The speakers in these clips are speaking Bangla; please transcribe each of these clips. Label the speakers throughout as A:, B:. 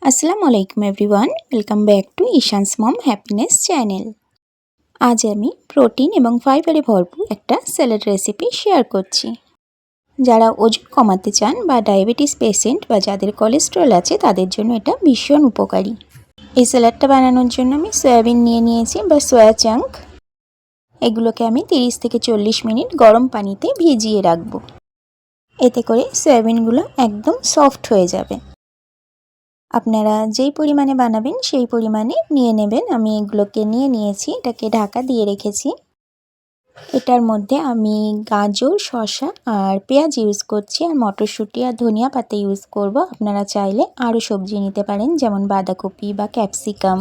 A: আসসালামু আলাইকুম everyone, welcome back to Ishan's mom happiness channel. আজ আমি প্রোটিন এবং ফাইবারে ভরপুর একটা স্যালাড রেসিপি শেয়ার করছি। যারা ওজন কমাতে চান বা ডায়াবেটিস পেশেন্ট বা যাদের কোলেস্টেরল আছে তাদের জন্য এটা ভীষণ উপকারী। এই স্যালাডটা বানানোর জন্য আমি সয়াবিন নিয়ে নিয়েছি বা সয়া চাঙ্ক। এগুলোকে আমি 30 থেকে 40 মিনিট গরম পানিতে ভিজিয়ে রাখবো। এতে করে সয়াবিনগুলো একদম সফট হয়ে যাবে। আপনারা যেই পরিমাণে বানাবেন সেই পরিমাণে নিয়ে নেবেন। আমি এগুলোকে নিয়ে নিয়েছি, এটাকে ঢাকা দিয়ে রেখেছি। এটার মধ্যে আমি গাজর, শসা আর পেঁয়াজ ইউজ করছি, আর মটরশুঁটি আর ধনিয়া পাতা ইউজ করব। আপনারা চাইলে আরও সবজি নিতে পারেন, যেমন বাঁধাকপি বা ক্যাপসিকাম।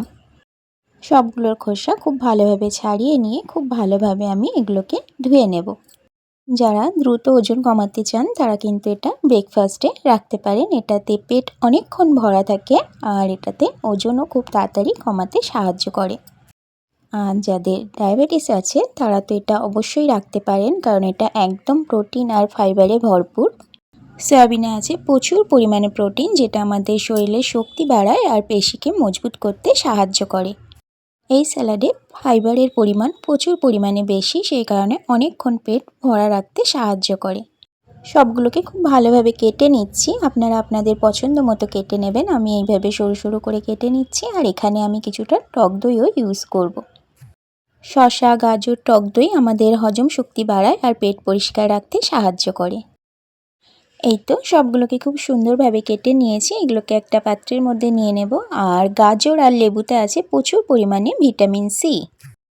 A: সবগুলোর খোসা খুব ভালোভাবে ছাড়িয়ে নিয়ে খুব ভালোভাবে আমি এগুলোকে ধুয়ে নেব। যারা দ্রুত ওজন কমাতে চান তারা কিন্তু এটা ব্রেকফাস্টে রাখতে পারেন। এটাতে পেট অনেকক্ষণ ভরা থাকে আর এটাতে ওজনও খুব তাড়াতাড়ি কমাতে সাহায্য করে। আর যাদের ডায়াবেটিস আছে তারা তো এটা অবশ্যই রাখতে পারেন, কারণ এটা একদম প্রোটিন আর ফাইবারে ভরপুর। সয়াবিনে আছে প্রচুর পরিমাণে প্রোটিন, যেটা আমাদের শরীরে শক্তি বাড়ায় আর পেশিকে মজবুত করতে সাহায্য করে। এই স্যালাডে ফাইবারের পরিমাণ প্রচুর পরিমাণে বেশি, সেই কারণে অনেকক্ষণ পেট ভরা রাখতে সাহায্য করে। সবগুলোকে খুব ভালোভাবে কেটে নিচ্ছি। আপনারা আপনাদের পছন্দ মতো কেটে নেবেন। আমি এইভাবে সরু সরু করে কেটে নিচ্ছি। আর এখানে আমি কিছুটা টক দইও ইউজ করব। শসা, গাজর, টক দই আমাদের হজম শক্তি বাড়ায় আর পেট পরিষ্কার রাখতে সাহায্য করে। এই তো সবগুলোকে খুব সুন্দরভাবে কেটে নিয়েছি। এগুলোকে একটা পাত্রের মধ্যে নিয়ে নেব। আর গাজর আর লেবুতে আছে প্রচুর পরিমাণে ভিটামিন সি।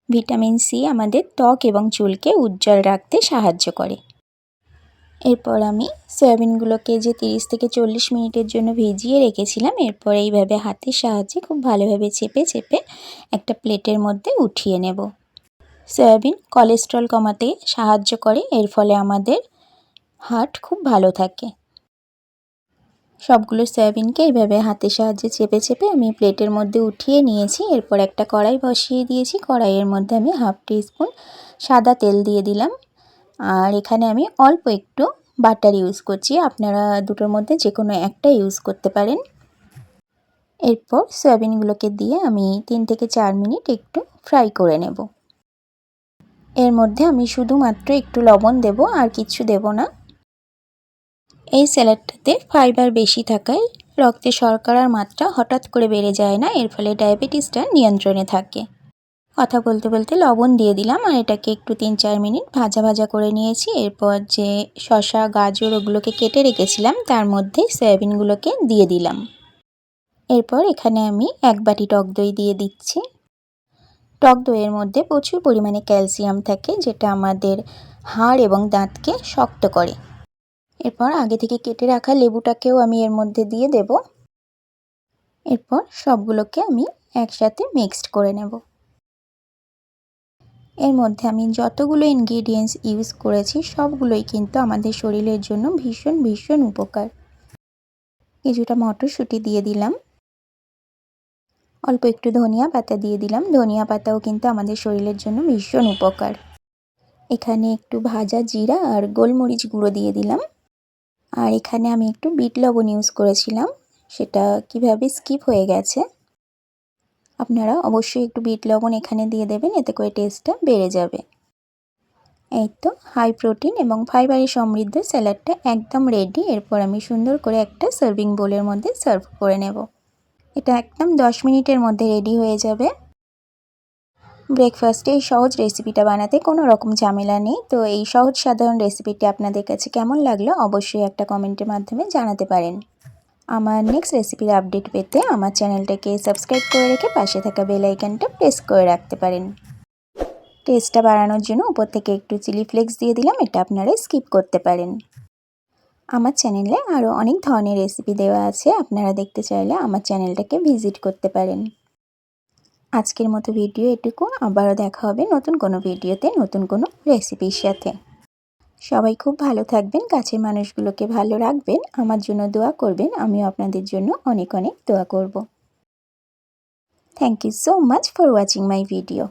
A: ভিটামিন সি আমাদের ত্বক এবং চুলকে উজ্জ্বল রাখতে সাহায্য করে। এরপর আমি সয়াবিনগুলোকে যে 30 থেকে 40 মিনিটের জন্য ভিজিয়ে রেখেছিলাম, এরপর এইভাবে হাতের সাহায্যে খুব ভালোভাবে চেপে চেপে একটা প্লেটের মধ্যে উঠিয়ে নেব। সয়াবিন কোলেস্টেরল কমাতে সাহায্য করে, এর ফলে আমাদের হার্ট খুব ভালো থাকে। সবগুলো সয়াবিনকে এইভাবে হাতের সাহায্যে চেপে চেপে আমি প্লেটের মধ্যে উঠিয়ে নিয়েছি। এরপর একটা কড়াই বসিয়ে দিয়েছি। কড়াইয়ের মধ্যে আমি হাফ টিস্পুন সাদা তেল দিয়ে দিলাম। আর এখানে আমি অল্প একটু বাটার ইউজ করছি। আপনারা দুটোর মধ্যে যে কোনো একটা ইউজ করতে পারেন। এরপর সয়াবিনগুলোকে দিয়ে আমি 3 থেকে 4 মিনিট একটু ফ্রাই করে নেব। এর মধ্যে আমি শুধুমাত্র একটু লবণ দেব, আর কিছু দেব না। এই স্যালাডটাতে ফাইবার বেশি থাকায় রক্তে শর্করার মাত্রা হঠাৎ করে বেড়ে যায় না, এর ফলে ডায়াবেটিসটা নিয়ন্ত্রণে থাকে। কথা বলতে বলতে লবণ দিয়ে দিলাম, আর এটাকে একটু 3-4 মিনিট ভাজা ভাজা করে নিয়েছি। এরপর যে শসা, গাজর ওগুলোকে কেটে রেখেছিলাম তার মধ্যে সয়াবিনগুলোকে দিয়ে দিলাম। এরপর এখানে আমি 1 বাটি টক দই দিয়ে দিচ্ছি। টক দইয়ের মধ্যে প্রচুর পরিমাণে ক্যালসিয়াম থাকে, যেটা আমাদের হাড় এবং দাঁতকে শক্ত করে। এরপর আগে থেকে কেটে রাখা লেবুটাকেও আমি এর মধ্যে দিয়ে দেব। এরপর সবগুলোকে আমি একসাথে মিক্সড করে নেব। এর মধ্যে আমি যতগুলো ইনগ্রেডিয়েন্টস ইউজ করেছি সবগুলোই কিন্তু আমাদের শরীরের জন্য ভীষণ ভীষণ উপকার। কিছুটা মটরশুঁটি দিয়ে দিলাম, অল্প একটু ধনিয়া পাতা দিয়ে দিলাম। ধনিয়া পাতাও কিন্তু আমাদের শরীরের জন্য ভীষণ উপকার। এখানে একটু ভাজা জিরা আর গোলমরিচ গুঁড়ো দিয়ে দিলাম। আর এখানে আমি একটু বিট লবণ ইউজ করেছিলাম, সেটা কিভাবে স্কিপ হয়ে গেছে। আপনারা অবশ্যই একটু বিট লবণ এখানে দিয়ে দেবেন, এতে করে টেস্টটা বেড়ে যাবে। এই তো হাই প্রোটিন এবং ফাইবারে সমৃদ্ধ স্যালাডটা একদম রেডি। এরপর আমি সুন্দর করে একটা সার্ভিং বোলের মধ্যে সার্ভ করে নেব। এটা একদম 10 মিনিটের মধ্যে রেডি হয়ে যাবে। ব্রেকফাস্টে এই সহজ রেসিপিটা বানাতে কোনো রকম ঝামেলা নেই। তো এই সহজ সাধারণ রেসিপিটি আপনাদের কাছে কেমন লাগলো অবশ্যই একটা কমেন্টের মাধ্যমে জানাতে পারেন। আমার নেক্সট রেসিপির আপডেট পেতে আমার চ্যানেলটাকে সাবস্ক্রাইব করে রেখে পাশে থাকা বেল আইকনটা প্রেস করে রাখতে পারেন। টেস্টটা বাড়ানোর জন্য উপর থেকে একটু চিলি ফ্লেক্স দিয়ে দিলাম, এটা আপনারা স্কিপ করতে পারেন। আমার চ্যানেলে আরও অনেক ধরনের রেসিপি দেওয়া আছে, আপনারা দেখতে চাইলে আমার চ্যানেলটাকে ভিজিট করতে পারেন। আজকের মতো ভিডিও এটুকু। আবারও দেখা হবে নতুন কোনো ভিডিওতে নতুন কোনো রেসিপির সাথে। সবাই খুব ভালো থাকবেন, কাছের মানুষগুলোকে ভালো রাখবেন, আমার জন্য দোয়া করবেন। আমিও আপনাদের জন্য অনেক অনেক দোয়া করব। Thank you so much for watching my video.